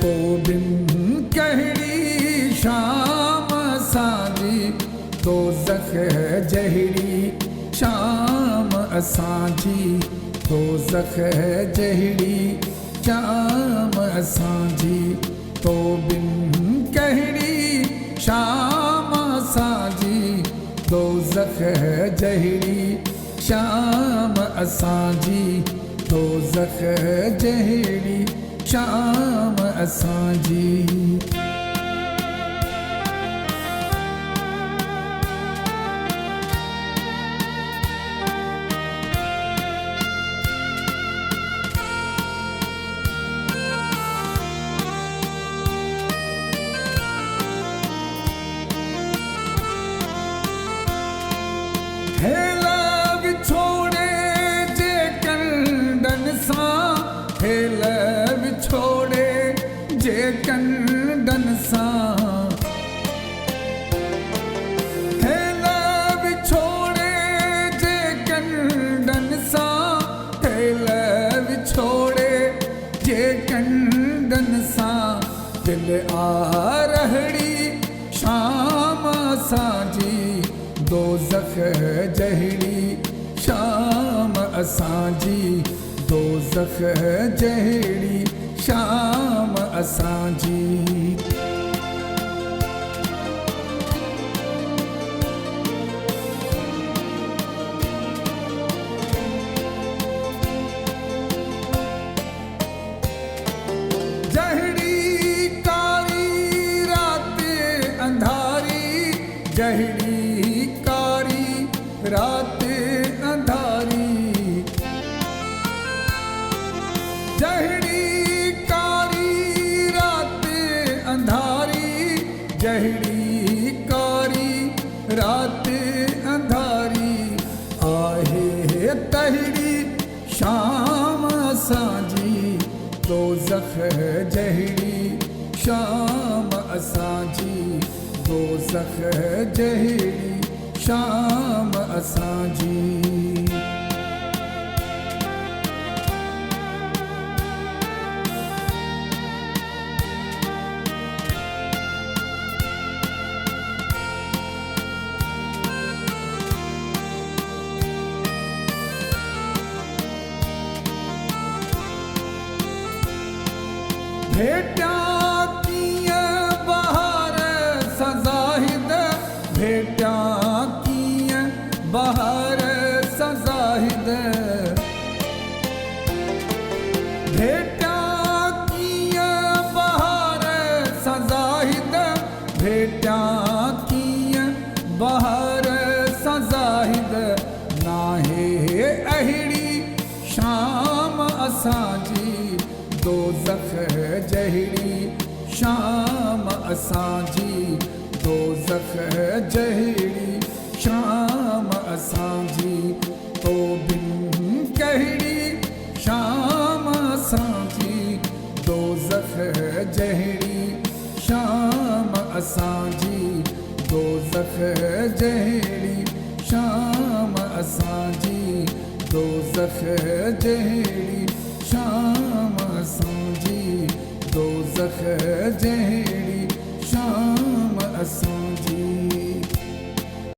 तो बिन कहड़ी शाम असांजी दोज़ख जहिड़ी शाम असांजी दोज़ख जहिड़ी शाम असांजी तो बिन कहड़ी शाम असांजी दोज़ख जहिड़ी शाम असांजी दोज़ख जहिड़ी शाम असांजी। हेला विछोड़े जे कंडन सां हेला विछोड़े जे कंडन सां हेला विछोड़े जे कंडन सां हेला विछोड़े जे कंडन सां दिल आरहड़ी शाम असांजी दोज़ख जहिड़ी शाम असांजी दोज़ख जहिड़ी शाम असांजी। जहिड़ी कारी रात अंधारी जहिड़ी कारी रात अंधारी जहिड़ी कारी रात अंधारी जहिड़ी कारी रात अंधारी आहे तहिड़ी शाम असांजी दोज़ख जहिड़ी शाम असांजी दोज़ख जहिड़ी शाम असांजी। भेटा कीअं बहार सां ज़ाहिद भेटा कीअं बहार सां ज़ाहिद भेटा कीअं बहार सां ज़ाहिद भेटा कीअं बहार सां ज़ाहिद नाहे अहिड़ी शाम असांजी दोज़ख जहिड़ी शाम असांजी दोज़ख जहिड़ी शाम असांजी तो बिन कहड़ी शाम असांजी दोज़ख जहिड़ी शाम असांजी दोज़ख जहिड़ी शाम असांजी दोज़ख जहिड़ी शाम असांजी दोज़ख जहिड़ी